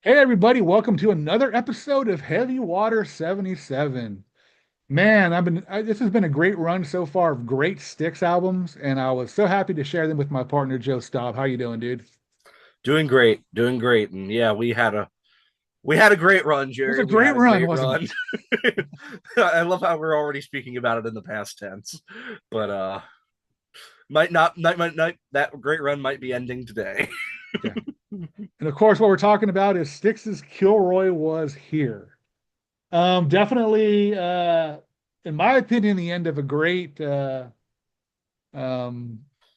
Hey everybody, welcome to another episode of Heavy Water 77. Man, this has been a great run so far of great Styx albums, and I was so happy to share them with my partner Joe Staub. How you doing, dude? Doing great, doing great. And yeah, we had a great run, It was Jerry. a We great had a run, great wasn't run. it? I love how we're already speaking about it in the past tense. But might that great run might be ending today. Yeah. And of course, what we're talking about is Styx's Kilroy Was Here. Definitely in my opinion, the end of a great um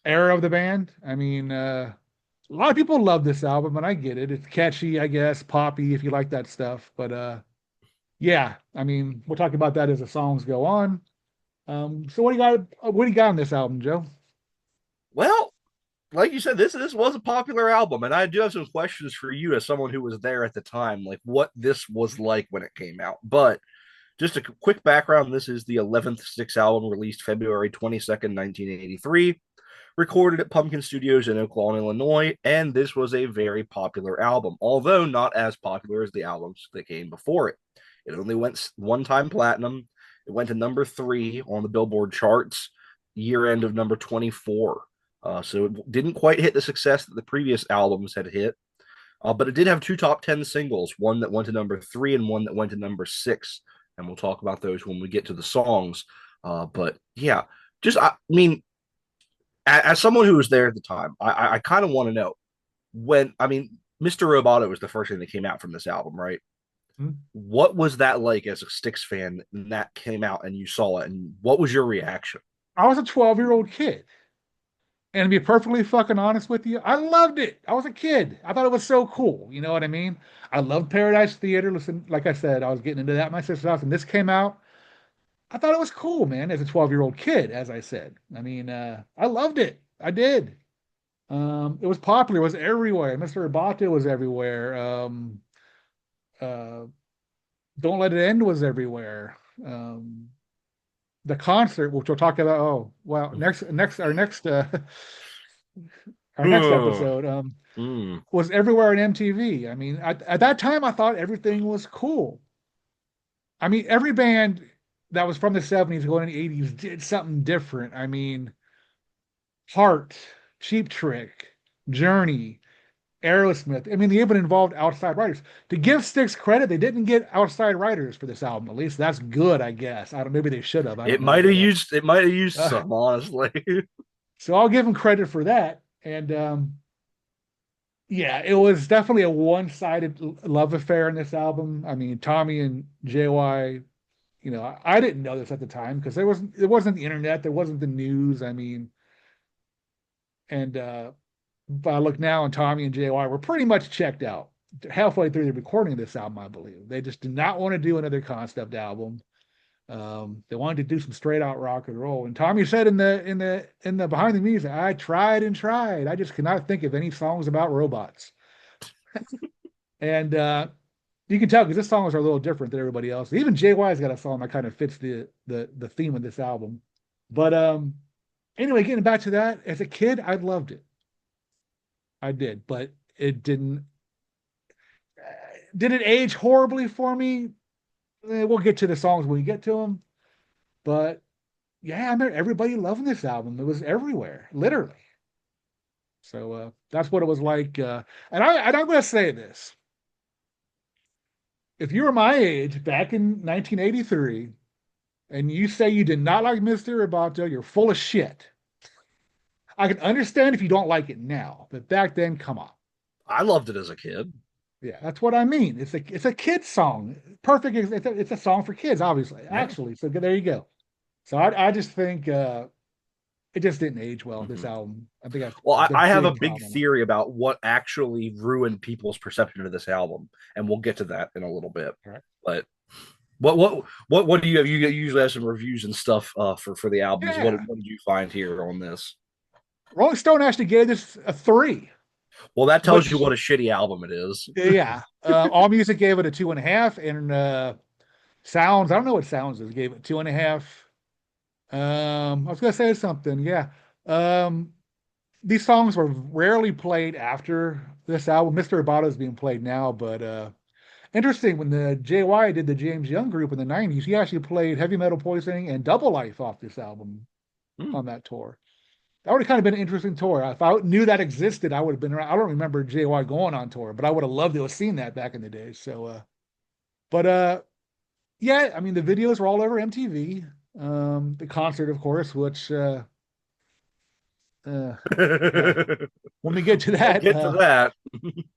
era of the band. A lot of people love this album, and I get it. It's catchy, I guess, poppy if you like that stuff. But yeah, we'll talk about that as the songs go on. So what do you got? What do you got on this album, Joe? Well, like you said, this was a popular album, and I do have some questions for you as someone who was there at the time, like what this was like when it came out. But just a quick background: this is the 11th Styx album, released February 22nd, 1983, recorded at Pumpkin Studios in Oaklawn, Illinois, and this was a very popular album, although not as popular as the albums that came before it. It only went one time platinum. It went to number three on the Billboard charts, year end of number 24. So it didn't quite hit the success that the previous albums had hit, but it did have two top 10 singles, one that went to number three and one that went to number six. And we'll talk about those when we get to the songs. But yeah, I mean, as someone who was there at the time, I kind of want to know when, Mr. Roboto was the first thing that came out from this album, right? Hmm? What was that like as a Styx fan when that came out and you saw it? And what was your reaction? I was a 12-year-old kid, and to be perfectly fucking honest with you, I loved it. I was a kid. I thought it was so cool. You know what I mean? I loved Paradise Theater. Listen, like I said, I was getting into that at my sister's house, and this came out. I thought it was cool, man, as a 12-year-old kid, as I said. I loved it. I did. It was popular. It was everywhere. Mr. Roboto was everywhere. Uh, Don't Let It End was everywhere. Um, the concert, which we'll talk about. Oh, well, our next Mm. episode, was everywhere on MTV. At that time, I thought everything was cool. Every band that was from the 70s going in the 80s did something different. Heart, Cheap Trick, Journey, Aerosmith. They even involved outside writers. To give Styx credit, they didn't get outside writers for this album. At least that's good, I guess. I don't. Maybe they should have. I don't It know. might have But used it might have used uh, some, honestly. so I'll give them credit for that. And yeah, it was definitely a one-sided love affair in this album. Tommy and JY. I didn't know this at the time because there wasn't the internet, there wasn't the news. And But I look now, and Tommy and JY were pretty much checked out halfway through the recording of this album, I believe. They just did not want to do another concept album. They wanted to do some straight out rock and roll. And Tommy said in the behind the music, I tried and tried. I just cannot think of any songs about robots. And you can tell because this songs are a little different than everybody else. Even JY's got a song that kind of fits the theme of this album. But anyway, getting back to that, as a kid, I loved it. I did, but it didn't. Did it age horribly for me? We'll get to the songs when we get to them. But yeah, I remember everybody loving this album. It was everywhere, literally. So that's what it was like. And I'm going to say this: if you were my age back in 1983, and you say you did not like Mr. Roboto, you're full of shit. I can understand if you don't like it now, but back then, come on. I loved it as a kid. Yeah, that's what I mean. It's a kid's song. Perfect. It's a song for kids, obviously. Yeah. Actually, so there you go. So I just think it just didn't age well. This hmm album. I think that's Well, the I have a big big problem. theory about what actually ruined people's perception of this album, and we'll get to that in a little bit. All right. But what do you have? You usually have some reviews and stuff for the albums. Yeah. What did you find here on this? Rolling Stone actually gave this a three, Well, that tells you which what a shitty album it is. yeah. All Music gave it a 2.5, and Sounds. I don't know what Sounds is. Gave it 2.5. I was gonna say something. Yeah. Um, these songs were rarely played after this album. Mr. Roboto is being played now, but interesting when the JY did the James Young group in the 90s, he actually played Heavy Metal Poisoning and Double Life off this album Hmm. on that tour. That would have kind of been an interesting tour. If I knew that existed, I would have been around. I don't remember JY going on tour, but I would have loved to have seen that back in the day. So, but yeah, I mean, the videos were all over MTV. The concert, of course, which uh, well, when we get to We'll that, get to that.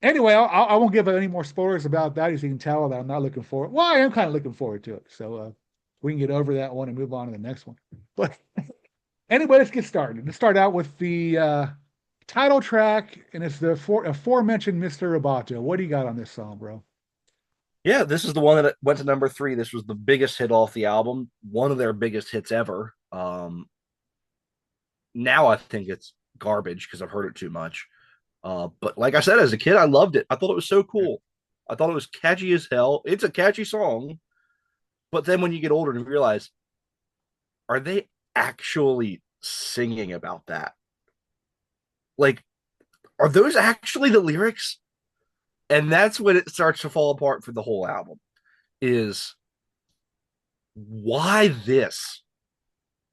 anyway, I won't give any more spoilers about that. As you can tell, that I'm not looking forward. Well, I am kind of looking forward to it. So we can get over that one and move on to the next one. But anyway, let's get started. Let's start out with the title track, and it's the aforementioned Mr. Roboto. What do you got on this song, bro? Yeah, this is the one that went to number 3. This was the biggest hit off the album, one of their biggest hits ever. Now I think it's garbage because I've heard it too much. But like I said, as a kid, I loved it. I thought it was so cool. I thought it was catchy as hell. It's a catchy song, but then when you get older and realize, are they actually singing about that? Like, are those actually the lyrics? And that's when it starts to fall apart for the whole album. Is why this?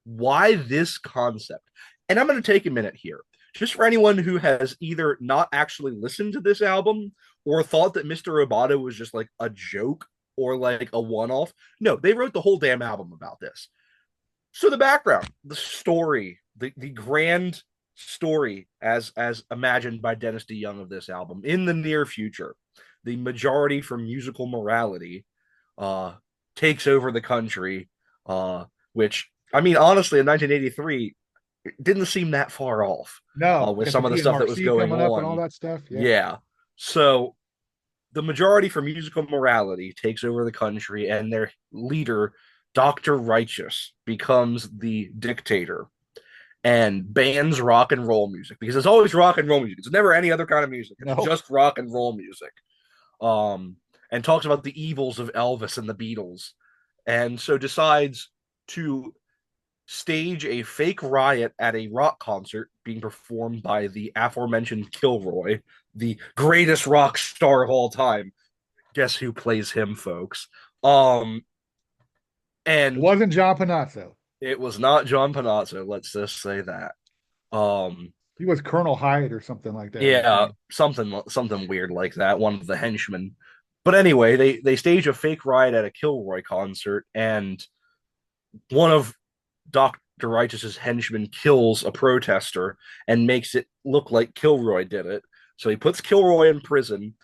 Why this concept? And I'm going to take a minute here, just for anyone who has either not actually listened to this album or thought that Mr. Roboto was just like a joke or like a one off. No, they wrote the whole damn album about this. So the background, the story, the grand story as imagined by Dennis DeYoung of this album in the near future, the majority for musical morality uh, takes over the country, which I mean, honestly, in 1983, it didn't seem that far off No, with got the some of the stuff that was DMRC going coming up and all on. that stuff. Yeah. Yeah. So the majority for musical morality takes over the country, and their leader, Dr. Righteous, becomes the dictator and bans rock and roll music because it's always rock and roll music. It's never any other kind of music. It's No. just rock and roll music. Um, and talks about the evils of Elvis and the Beatles. And so decides to stage a fake riot at a rock concert being performed by the aforementioned Kilroy, the greatest rock star of all time. Guess who plays him, folks? Um, It and wasn't John Panazzo. it was not John Panazzo. Let's just say that. Um, He was Colonel Hyde or something like that, I yeah, think. something weird like that. One of the henchmen. But anyway, they stage a fake riot at a Kilroy concert, and one of Dr. Righteous's henchmen kills a protester and makes it look like Kilroy did it. So he puts Kilroy in prison.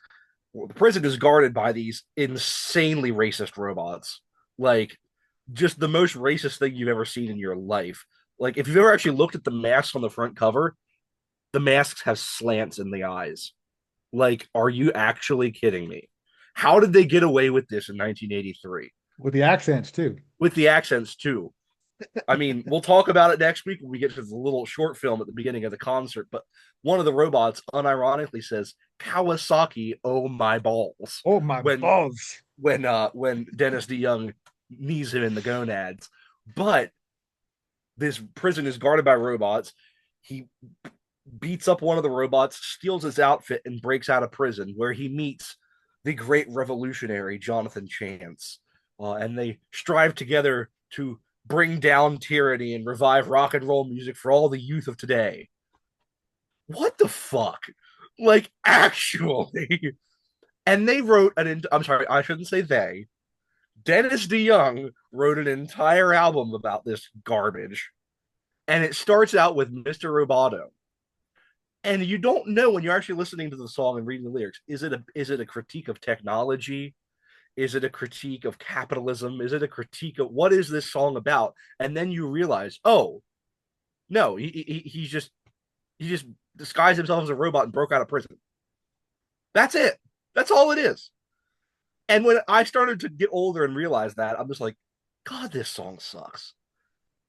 Well, the prison is guarded by these insanely racist robots. Like, just the most racist thing you've ever seen in your life. Like, if you've ever actually looked at the masks on the front cover, the masks have slants in the eyes. Like, are you actually kidding me? How did they get away with this in 1983? With the accents too. With the accents, too. I mean, we'll talk about it next week when we get to the little short film at the beginning of the concert. But one of the robots unironically says, "Kawasaki, oh my balls," Oh my when balls. when Dennis DeYoung knees him in the gonads. But this prison is guarded by robots. He beats up one of the robots, steals his outfit, and breaks out of prison, where he meets the great revolutionary Jonathan Chance. And they strive together to bring down tyranny and revive rock and roll music for all the youth of today. What the fuck? Like, actually. And they wrote I'm sorry, I shouldn't say they. Dennis DeYoung wrote an entire album about this garbage. And it starts out with Mr. Roboto. And you don't know when you're actually listening to the song and reading the lyrics. Is it a critique of technology? Is it a critique of capitalism? Is it a critique of what is this song about? And then you realize, oh no, he just disguised himself as a robot and broke out of prison. That's it. That's all it is. And when I started to get older and realize that, I'm just like, God, this song sucks.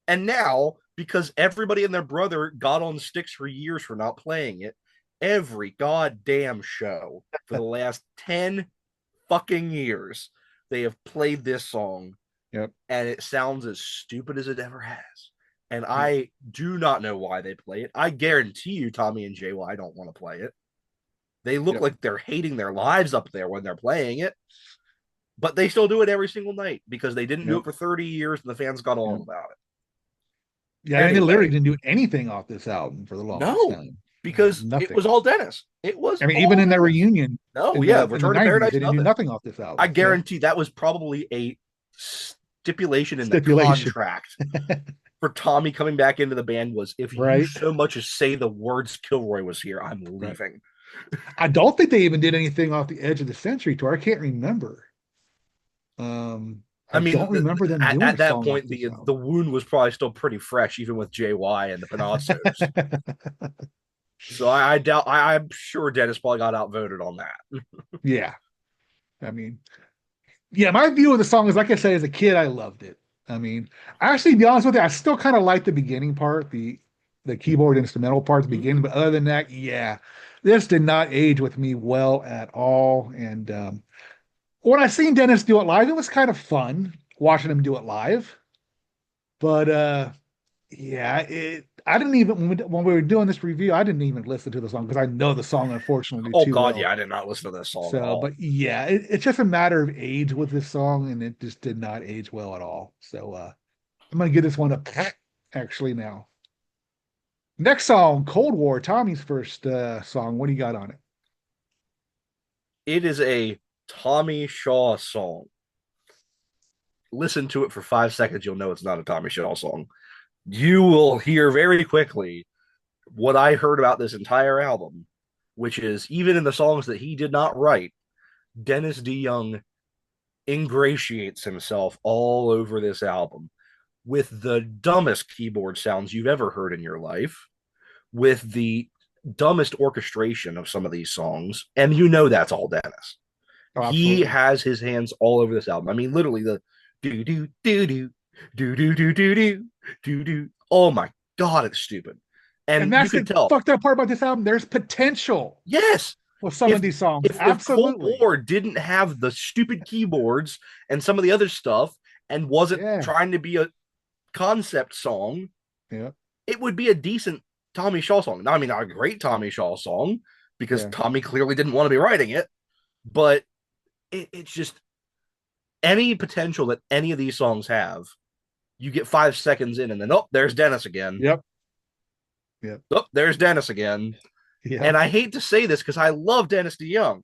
And now, because everybody and their brother got on sticks for years for not playing it, every goddamn show for the last 10 fucking years, they have played this song, Yep. and it sounds as stupid as it ever has. And Yeah. I do not know why they play it. I guarantee you, Tommy and JY don't want to play it. They look Yep. like they're hating their lives up there when they're playing it, but they still do it every single night because they didn't do Yep. it for 30 years and the fans got on Yep. about Yeah, it. and they literally Anyway, didn't do anything off this album for the longest no, time. because it Nothing. was all Dennis. It was I mean, even all in their Dennis. reunion No, in yeah, the Return to '90s, Paradise, they didn't do nothing. nothing off this I album. Yeah, guarantee that was probably a stipulation in the stipulation, contract for Tommy coming back into the band was if you right? so much as say the words Kilroy was here, I'm Right. leaving. I don't think they even did anything off the Edge of the Century tour. I can't remember. I I mean, don't remember them doing a at that song off point, this the album. wound was probably still pretty fresh, even with JY and the Panazzos. So I doubt. I'm sure Dennis probably got outvoted on that. Yeah, I mean, yeah, my view of the song is like I said, as a kid, I loved it. I mean, actually, to be honest with you, I still kind of like the beginning part, the keyboard instrumental part at the Mhm. beginning. But other than that, yeah, this did not age with me well at all. And when I seen Dennis do it live, it was kind of fun watching him do it live. But yeah, I didn't even when we were doing this review, I didn't even listen to the song because I know the song unfortunately Oh too God, well. yeah, I did not listen to this song at So, all. but yeah, it's just a matter of age with this song, and it just did not age well at all. So, I'm gonna give this one a actually now. Next song, Cold War, Tommy's first song. What do you got on it? It is a Tommy Shaw song. Listen to it for 5 seconds, you'll know it's not a Tommy Shaw song. You will hear very quickly what I heard about this entire album, which is even in the songs that he did not write, Dennis DeYoung ingratiates himself all over this album with the dumbest keyboard sounds you've ever heard in your life, with the dumbest orchestration of some of these songs. And you know that's all Dennis. Oh, He absolutely. has his hands all over this album. I mean, literally the do do do do do do do do do do do. Oh my god, it's stupid. And And you that's could the tell, fucked up part about this album. There's potential yes, with some of if these songs. if Cold Absolutely. War didn't have the stupid keyboards and some of the other stuff and wasn't Yeah. trying to be a concept song, Yeah. it would be a decent Tommy Shaw song. Now, I mean, not a great Tommy Shaw song because Yeah. Tommy clearly didn't want to be writing it, but it's just any potential that any of these songs have. You get 5 seconds in, and then oh, there's Dennis again. Yep. Yep. Oh, there's Dennis again. And Yep. I hate to say this because I love Dennis DeYoung,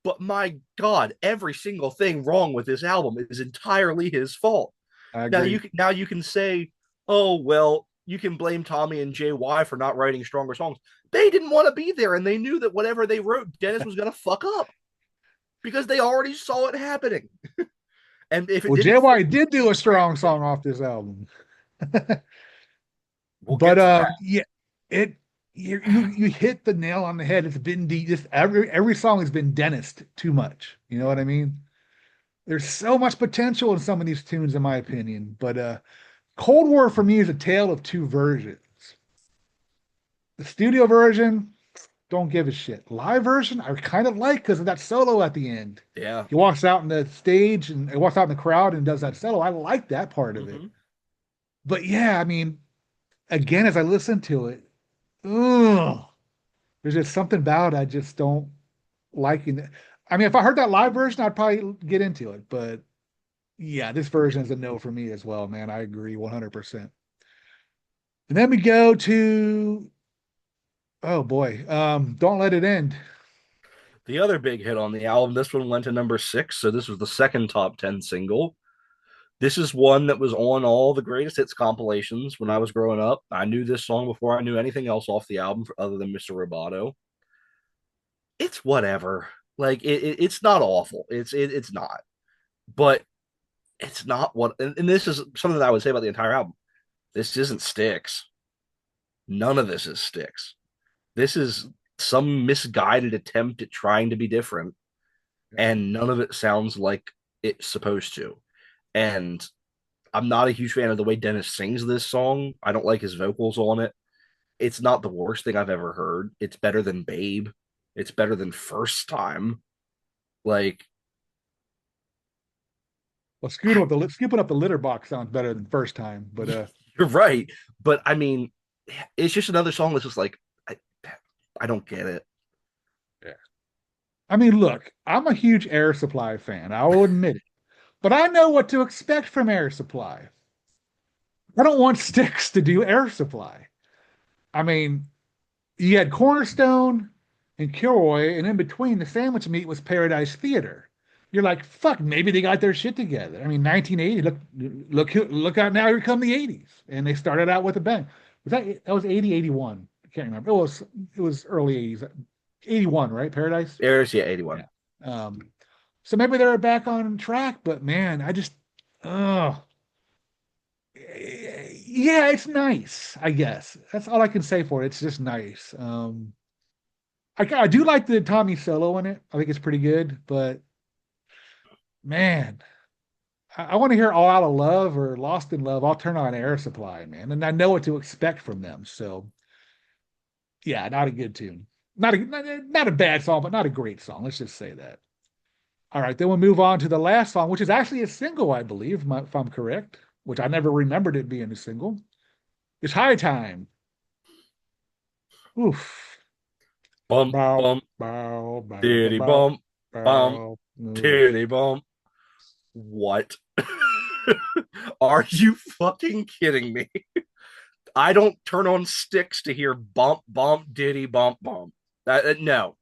but my God, every single thing wrong with this album is entirely his fault. I agree. Now you can say, oh well, you can blame Tommy and JY for not writing stronger songs. They didn't want to be there, and they knew that whatever they wrote, Dennis was going to fuck up because they already saw it happening. And if it Well, didn't fit, JY did do a strong song off this album. we'll But get to that. yeah, it you hit the nail on the head. It's been just every song has been dentist too much. You know what I mean? There's so much potential in some of these tunes, in my opinion. But Cold War for me is a tale of two versions. The studio version, don't give a shit. Live version, I kind of like because of that solo at the end. Yeah. He walks out in the stage and he walks out in the crowd and does that solo. I like that part of it. Mm-hmm. But yeah, I mean, again, as I listen to it, ugh, there's just something about it I just don't like. I mean, if I heard that live version, I'd probably get into it. But yeah, this version is a no for me as well, man. I agree 100%. And then we go to, oh boy, Don't Let It End. The other big hit on the album, this one went to number 6, so this was the second top 10 single. This is one that was on all the greatest hits compilations when I was growing up. I knew this song before I knew anything else off the album other than Mr. Roboto. It's whatever. Like it's not awful. It's not. But it's not what and this is something that I would say about the entire album. This isn't Sticks. None of this is Sticks. This is some misguided attempt at trying to be different, and none of it sounds like it's supposed to. And I'm not a huge fan of the way Dennis sings this song. I don't like his vocals on it. It's not the worst thing I've ever heard. It's better than Babe. It's better than First Time. Like, Well, scooping up the litter box sounds better than first time, but you're right. But I mean, it's just another song that's just like, I don't get it. Yeah. I mean, look, I'm a huge Air Supply fan. I will admit it. But I know what to expect from Air Supply. I don't want Styx to do Air Supply. I mean, you had Cornerstone and Kilroy, and in between the sandwich meat was Paradise Theater. You're like, fuck, maybe they got their shit together. I mean, 1980, look out now, here come the 80s. And they started out with a bang. That was 80, 81? I can't remember. It was early 80s. 81, right? Paradise? There's yeah, 81. Yeah. Um, so maybe they're back on track, but man, oh, yeah, it's nice, I guess. That's all I can say for it. It's just nice. I do like the Tommy solo in it. I think it's pretty good, but man, I want to hear All Out of Love or Lost in Love. I'll turn on Air Supply, man, and I know what to expect from them. So yeah, not a good tune. Not a bad song, but not a great song. Let's just say that. All right, then we'll move on to the last song, which is actually a single, I believe, if I'm correct, which I never remembered it being a single. It's High Time. Oof. Bump, Bow, bump, bow, bow, bow, diddy bow, bump, bump, bow. Oof. diddy bump. What? Are you fucking kidding me? I don't turn on sticks to hear bump, bump, diddy, bump, bump. No.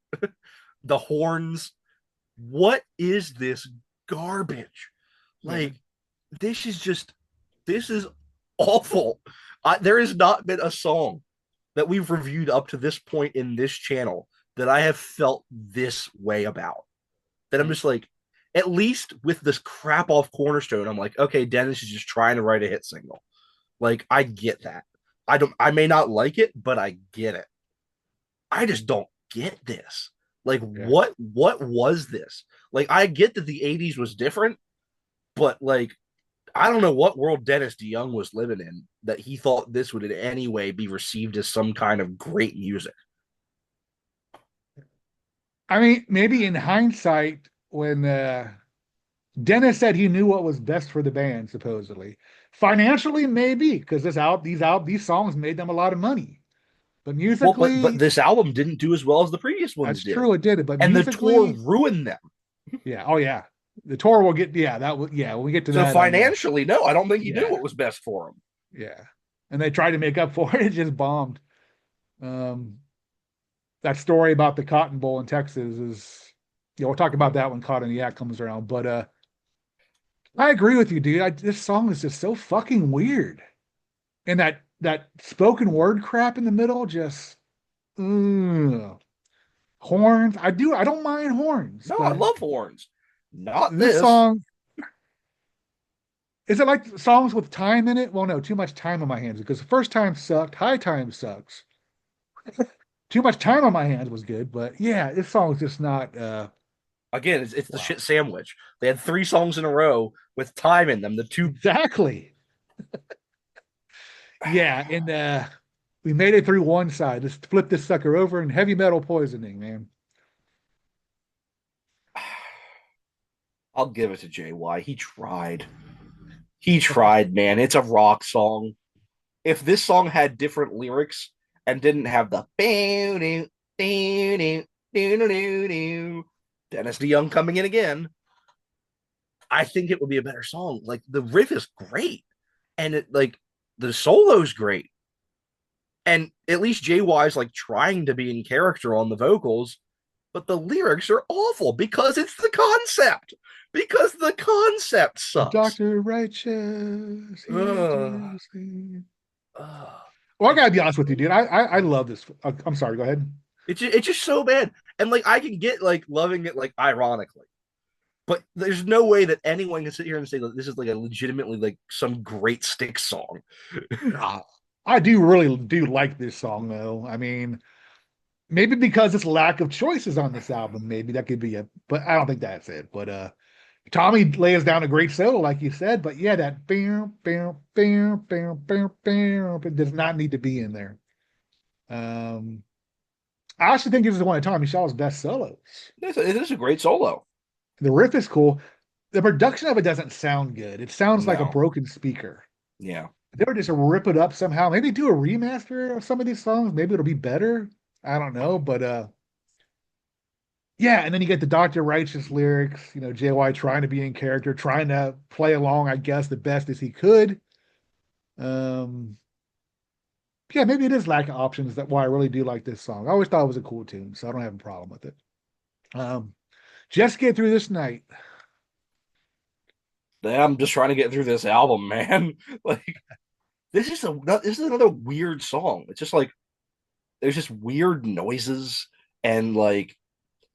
The horns. What is this garbage? Yeah. Like, this is just, this is awful. There has not been a song that we've reviewed up to this point in this channel that I have felt this way about. That I'm Yeah. just like, at least with this crap off Cornerstone, I'm like, okay, Dennis is just trying to write a hit single. Like, I get that. I may not like it, but I get it. I just don't get this. Like, Yeah. what was this? Like, I get that the 80s was different, but like, I don't know what world Dennis DeYoung was living in that he thought this would in any way be received as some kind of great music. I mean, maybe in hindsight, when Dennis said he knew what was best for the band, supposedly. Financially, maybe, because these songs made them a lot of money. But Well, but musically, this album didn't do as well as the previous ones that's did, true, it did it. But and the tour musically, ruined them. yeah, oh yeah. The tour will get, yeah, that will, yeah, when we get to So that, I know. financially, no, I don't think he knew Yeah, what was best for him. yeah. And they tried to make up for it, it just bombed. Um, that story about the Cotton Bowl in Texas is, we'll talk about that when Caught in the Act comes around. But I agree with you, dude. This song is just so fucking weird. And that spoken word crap in the middle, just ugh. Horns. I don't mind horns, No, I but love horns. Not this this. song, is it like songs with time in it? Well, no, too much time on my hands because the first time sucked, high time sucks. Too much time on my hands was good, but yeah, this song is just not Again, it's the wow. shit sandwich. They had 3 songs in a row with time in them. The two. Exactly. Yeah, and we made it through one side. Let's flip this sucker over and heavy metal poisoning, man. I'll give it to JY. He tried. He tried, man. It's a rock song. If this song had different lyrics and didn't have the Dennis DeYoung coming in again, I think it would be a better song. Like the riff is great, and it like the solo's great, and at least JY is like trying to be in character on the vocals, but the lyrics are awful because it's the concept. Because the concept sucks. Dr. Righteous, he's Ugh. the same. Ugh. Well, I It's gotta be honest with you, dude. I love this. I'm sorry. Go ahead. it's just so bad. And like I can get like loving it like ironically. But there's no way that anyone can sit here and say that this is like a legitimately like some great stick song. Nah, I do really do like this song though. I mean, maybe because it's lack of choices on this album, maybe that could be it. But I don't think that's it. But Tommy lays down a great solo, like you said. But yeah, that bam, bam, bam, bam, bam, bam, it does not need to be in there. Um, I actually think this is one of Tommy Shaw's best solos. It is a great solo. The riff is cool. The production of it doesn't sound good. It sounds like a No. broken speaker. Yeah. They would just rip it up somehow. Maybe do a remaster of some of these songs. Maybe it'll be better. I don't know, but Yeah, and then you get the Dr. Righteous lyrics, JY trying to be in character, trying to play along, I guess, the best as he could. Um, yeah, maybe it is lack of options. That's why I really do like this song. I always thought it was a cool tune, so I don't have a problem with it. Um, just get through this night. I'm just trying to get through this album, man. Like this is another weird song. It's just like there's just weird noises and like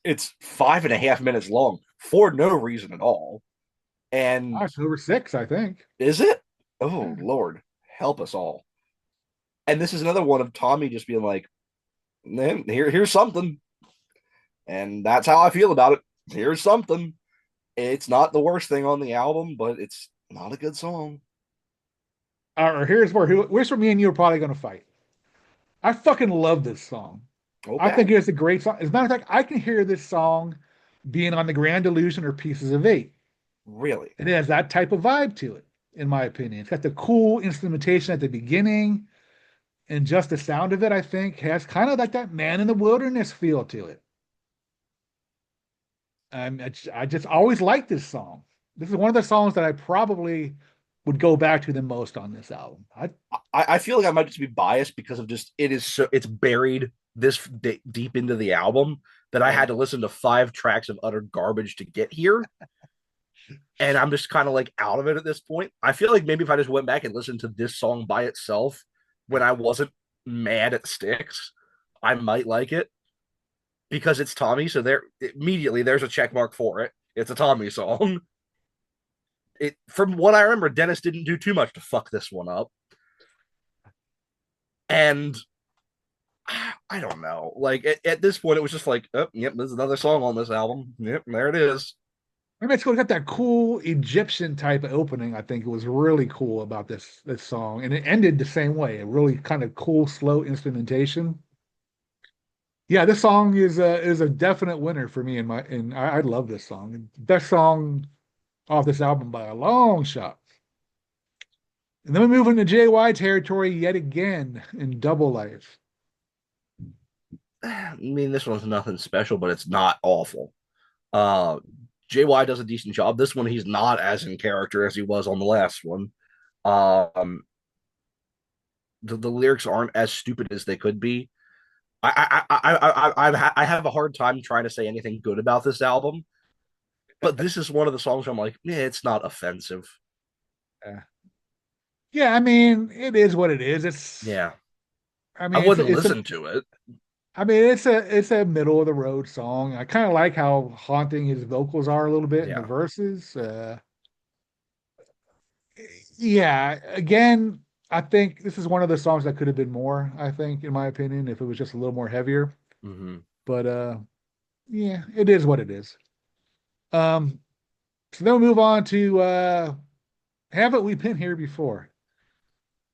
it's 5.5 minutes long for no reason at all. And It's over six, I think. is it? Oh Lord, help us all. And this is another one of Tommy just being like, man, here's something. And that's how I feel about it. Here's something. It's not the worst thing on the album, but it's not a good song. Or where's where me and you are probably going to fight. I fucking love this song. I Okay. think it's a great song. As a matter of fact, I can hear this song being on the Grand Illusion or Pieces of Eight. Really? It has that type of vibe to it, in my opinion. It's got the cool instrumentation at the beginning, and just the sound of it, I think, has kind of like that Man in the Wilderness feel to it. I just always liked this song. This is one of the songs that I probably would go back to the most on this album. I feel like I might just be biased because of just it is so it's buried this deep into the album that I Yeah. had to listen to 5 tracks of utter garbage to get here. And I'm just kind of like out of it at this point. I feel like maybe if I just went back and listened to this song by itself when I wasn't mad at Sticks, I might like it because it's Tommy. So there immediately there's a check mark for it. It's a Tommy song. It from what I remember, Dennis didn't do too much to fuck this one up. And I don't know. Like at this point, it was just like, oh, yep, there's another song on this album. Yep, there it is. Maybe it's got that cool Egyptian type of opening. I think it was really cool about this song, and it ended the same way. A really kind of cool, slow instrumentation. Yeah, this song is a definite winner for me. I love this song. Best song off this album by a long shot. And then we move into JY territory yet again in Double Life. I mean, this one's nothing special, but it's not awful. Uh, JY does a decent job. This one, he's not as in character as he was on the last one. Um, the lyrics aren't as stupid as they could be. I have a hard time trying to say anything good about this album, but this is one of the songs where I'm like, yeah, it's not offensive. Uh, yeah, I mean, it is what it is. Yeah, I I mean, wouldn't listen to it. it's a middle of the road song. I kind of like how haunting his vocals are a little bit in the Yeah. verses. Yeah, again, I think this is one of the songs that could have been more, I think, in my opinion, if it was just a little more heavier. Mm-hmm. But yeah, it is what it is. Um, so then we move on to Haven't We Been Here Before?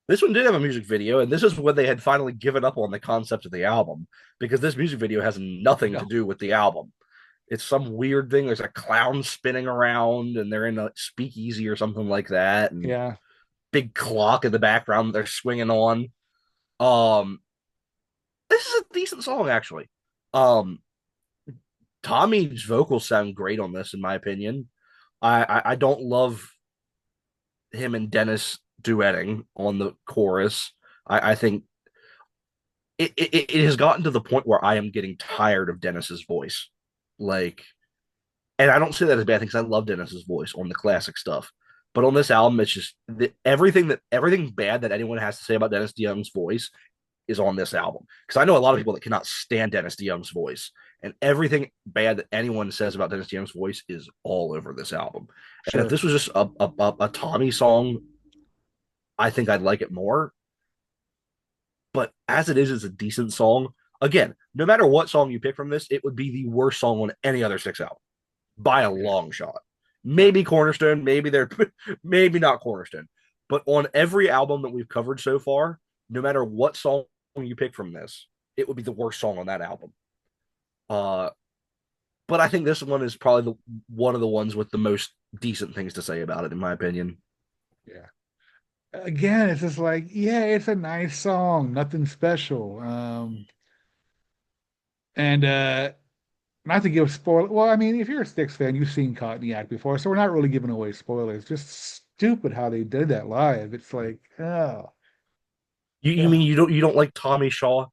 This one did have a music video, and this is when they had finally given up on the concept of the album because this music video has nothing Yeah. to do with the album. It's some weird thing. There's a clown spinning around, and they're in a speakeasy or something like that, and Yeah. big clock in the background they're swinging on. Um, this is a decent song actually. Um, Tommy's vocals sound great on this, in my opinion. I don't love him and Dennis duetting on the chorus. I think it has gotten to the point where I am getting tired of Dennis's voice. Like, and I don't say that as a bad thing because I love Dennis's voice on the classic stuff. But on this album, it's just everything bad that anyone has to say about Dennis DeYoung's voice is on this album. Because I know a lot of people that cannot stand Dennis DeYoung's voice, and everything bad that anyone says about Dennis DeYoung's voice is all over this album. And if Sure. this was just a Tommy song, I think I'd like it more. But as it is, it's a decent song. Again, no matter what song you pick from this, it would be the worst song on any other Six album by a Yeah. long shot. Sure. Maybe Cornerstone, maybe they're maybe not Cornerstone, but on every album that we've covered so far, no matter what song you pick from this, it would be the worst song on that album. Uh, but I think this one is probably one of the ones with the most decent things to say about it, in my opinion. Yeah. Again, it's just like, yeah, it's a nice song, nothing special. And not to give spoil. Well, I mean, if you're a Styx fan, you've seen Cotton before, so we're not really giving away spoilers. Just stupid how they did that live. It's like, oh, You mean ugh. you don't like Tommy Shaw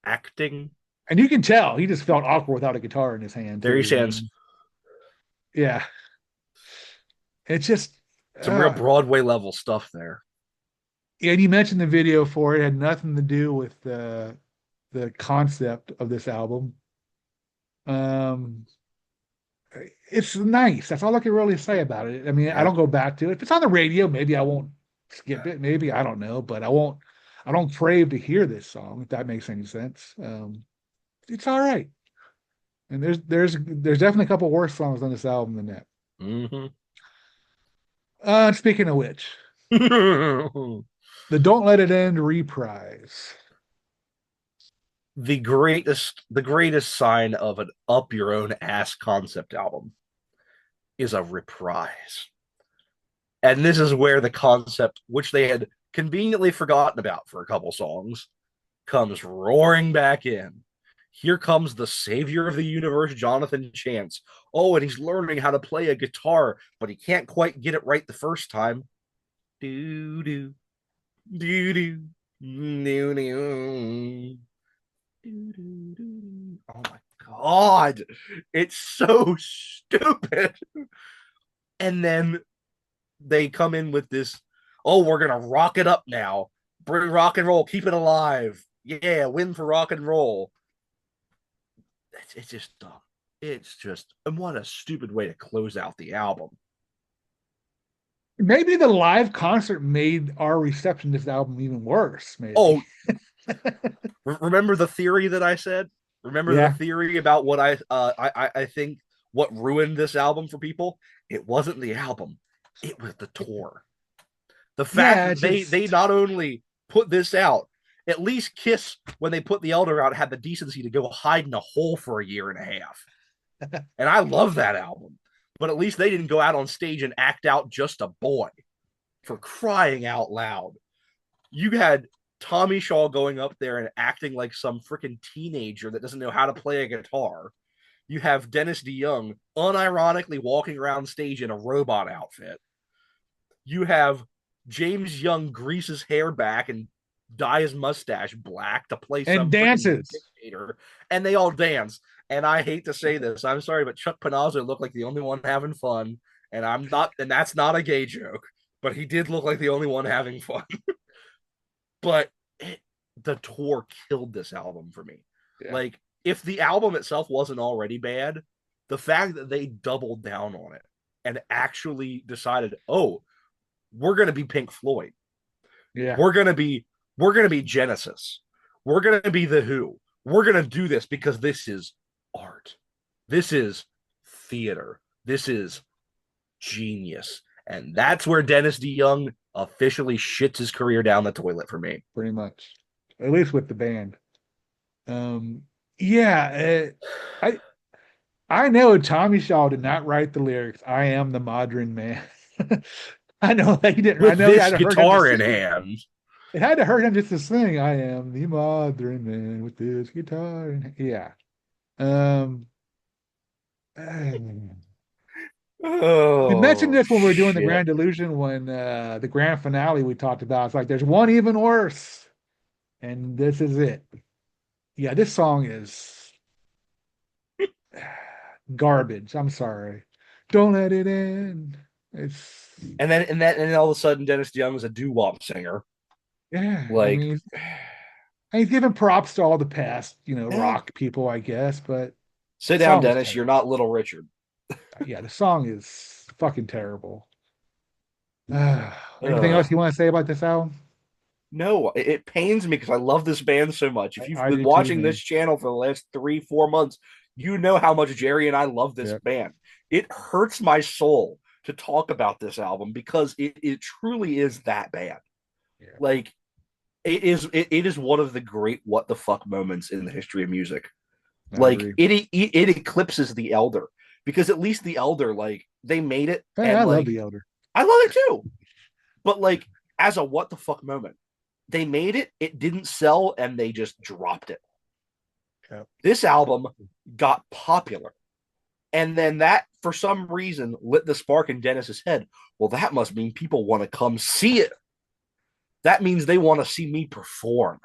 acting? And you can tell he just felt awkward without a guitar in his hand There he too. I stands. mean, yeah, it's just, Some real uh, Broadway level stuff there. and you mentioned the video for it had nothing to do with the concept of this album. Um, it's nice. That's all I can really say about it. I mean, I Yeah. don't go back to it. If it's on the radio, maybe I won't skip it. Maybe I don't know, but I won't. I don't crave to hear this song. If that makes any sense. It's all right. And there's definitely a couple worse songs on this album than that. Mm-hmm. Speaking of which, the "Don't Let It End" reprise. The greatest sign of an up your own ass concept album is a reprise. And this is where the concept, which they had conveniently forgotten about for a couple songs, comes roaring back in. Here comes the savior of the universe, Jonathan Chance. Oh, and he's learning how to play a guitar, but he can't quite get it right the first time. Do do do do do do. Oh my god, it's so stupid. And then they come in with this, oh, we're gonna rock it up now. Bring rock and roll, keep it alive. Yeah, win for rock and roll. It's just dumb. It's just, and what a stupid way to close out the album. Maybe the live concert made our reception to this album even worse. Maybe. Oh, remember the theory that I said? Remember the Yeah. theory about what I think what ruined this album for people? It wasn't the album, it was the tour. The fact Yeah. that It's they just. not only put this out, at least Kiss, when they put the Elder out, had the decency to go hide in a hole for a year and a half. And I love that album. But at least they didn't go out on stage and act out just a boy, for crying out loud. You had Tommy Shaw going up there and acting like some freaking teenager that doesn't know how to play a guitar. You have Dennis DeYoung unironically walking around stage in a robot outfit. You have James Young grease his hair back and dye his mustache black to play And some freaking dances. dictator, and they all dance. And I hate to say this, I'm sorry, but Chuck Panazzo looked like the only one having fun, and I'm not, and that's not a gay joke, but he did look like the only one having fun. But it, the tour killed this album for me. Yeah. Like, if the album itself wasn't already bad, the fact that they doubled down on it and actually decided, oh, we're gonna be Pink Floyd. Yeah. We're gonna be Genesis. We're gonna be the Who. We're gonna do this because this is art. This is theater. This is genius. And that's where Dennis DeYoung officially shits his career down the toilet for me. Pretty much. At least with the band. Um. Yeah. I I know Tommy Shaw did not write the lyrics. I am the modern man. I know he didn't. I With know he had this to hurt him to guitar in sing. hand. It had to hurt him just to sing. I am the modern man with this guitar. Yeah. Um. We mentioned Oh this when we were doing the shit. Grand Illusion when the grand finale we talked about. It's like there's one even worse, and this is it. Yeah, this song is garbage. I'm sorry. Don't let it end. It's And then all of a sudden Dennis DeYoung is a doo-wop singer. yeah. I Like, mean, he's giving props to all the past, eh, rock people, I guess. But sit the down, song is Dennis. You're terrible. not Little Richard. Yeah, the song is fucking terrible. Anything else Ugh. you want to say about this album? No, it pains me because I love this band so much. If you've I been do too, watching this man. channel for the last 3, 4 months, you know how much Jerry and I love this Yeah, band. It hurts my soul to talk about this album because it truly is that bad. yeah, Like, it is one of the great what the fuck moments in the history of music. I Like, agree. it eclipses the Elder, because at least the Elder, like, they made it, Hey, and I love like the Elder. I love it too. But like, as a what the fuck moment, they made it, it didn't sell, and they just dropped it. Yeah. This album got popular. And then that, for some reason, lit the spark in Dennis's head. Well, that must mean people want to come see it. That means they want to see me perform.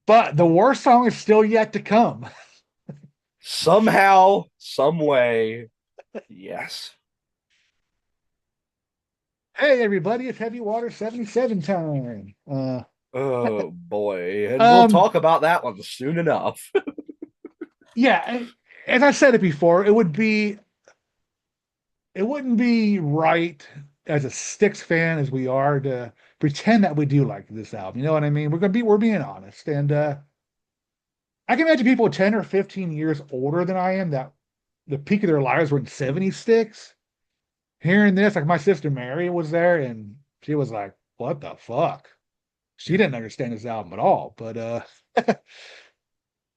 But the worst song is still yet to come. Somehow, some way, yes. Hey, everybody, it's Heavy Water 77 time. Oh boy. And we'll Um, talk about that one soon enough. yeah, as I said it before, it wouldn't be right as a Styx fan as we are to pretend that we do like this album. You know what I mean? We're being honest. And I can imagine people 10 or 15 years older than I am that the peak of their lives were in 70 Styx. Hearing this, like my sister Mary was there and she was like, what the fuck? She didn't understand this album at all.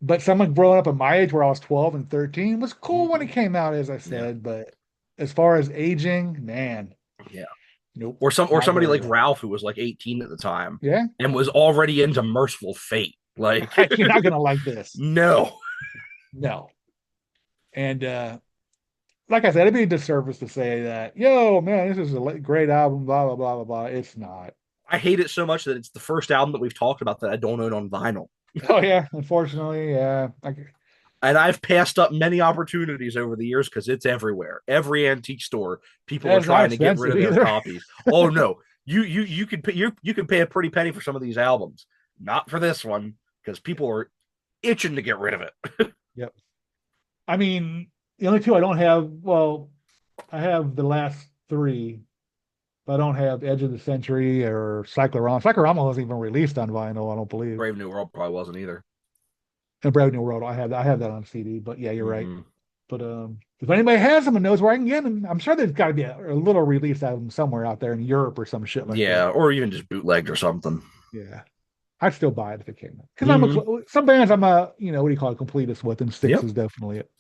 But someone growing up at my age where I was 12 and 13 was cool when it Mhm. came out, as I Yeah. said. But as far as aging, man, Yeah. nope, Or not somebody there like yet. Ralph who was like 18 at the time Yeah, and was already into Merciful Fate. Like, you're not gonna like this. no. No. And like I said, it'd be a disservice to say that, yo, man, this is a great album, blah, blah, blah, blah, blah. It's not. I hate it so much that it's the first album that we've talked about that I don't own on vinyl. Oh yeah, unfortunately, yeah. And I've passed up many opportunities over the years because it's everywhere. Every antique store, people are It's not trying to get rid expensive of their either. copies. Oh no, you could pay, you can pay a pretty penny for some of these albums, not for this one because people are itching to get rid of it. Yep. I mean, the only two I don't have, well, I have the last three, but I don't have Edge of the Century or Cyclorama. Cyclorama wasn't even released on vinyl, I don't believe. Brave New World probably wasn't either. And Brave New World, I have that on CD, but yeah, you're right. Mm-hmm. But if anybody has them and knows where I can get them, I'm sure there's got to be a little release of them somewhere out there in Europe or some shit like Yeah, that. or even just bootlegged or something. Yeah, I'd still buy it if it came out because Mm-hmm. some bands I'm a what do you call it, completist with, and Styx Yep. is definitely it.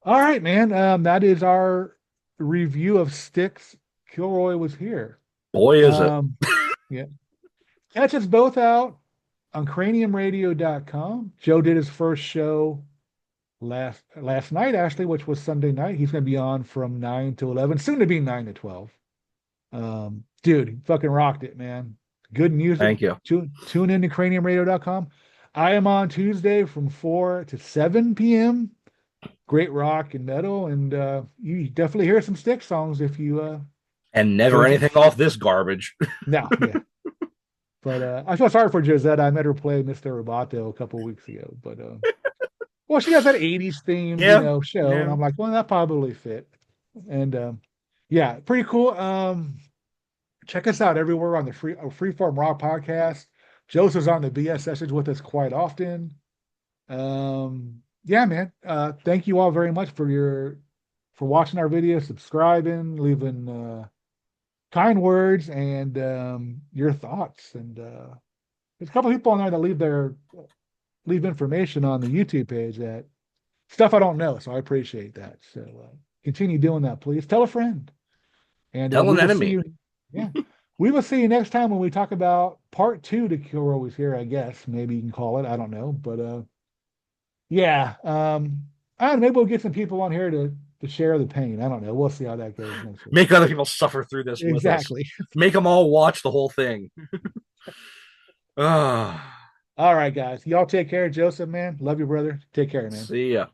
All right, man. That is our review of Styx. Kilroy was here. Boy, is it. Um, yeah, catch us both out on craniumradio.com. Joe did his first show last night, actually, which was Sunday night. He's going to be on from 9 to 11, soon to be 9 to 12. Dude, he fucking rocked it, man. Good music. Thank you. Tune in to craniumradio.com. I am on Tuesday from 4 to 7 p.m. Great rock and metal, and you definitely hear some Styx songs if you And never chose. anything off this garbage. No, yeah. But I feel sorry for Josette. I met her play Mr. Roboto a couple weeks ago. But well, she has that 80s themed, Yeah. show, and Yeah. I'm like, well, that probably fit. And yeah, pretty cool. Check us out everywhere on the Freeform Rock podcast. Joseph's on the BS sessions with us quite often. Yeah, man. Thank you all very much for watching our videos, subscribing, leaving kind words and your thoughts. And there's a couple people on there that leave information on the YouTube page that stuff I don't know, so I appreciate that. So continue doing that, please. Tell a friend, and Tell we an will see enemy. you. Yeah, we will see you next time when we talk about part two to Kilroy was here. I guess maybe you can call it. I don't know, but yeah. I don't know, maybe we'll get some people on here to share the pain. I don't know. We'll see how that goes next week. Make other people suffer through this with us. Exactly. Make them all watch the whole thing. Ah, All right, guys. Y'all take care, Joseph, man. Love you, brother. Take care, man. see ya.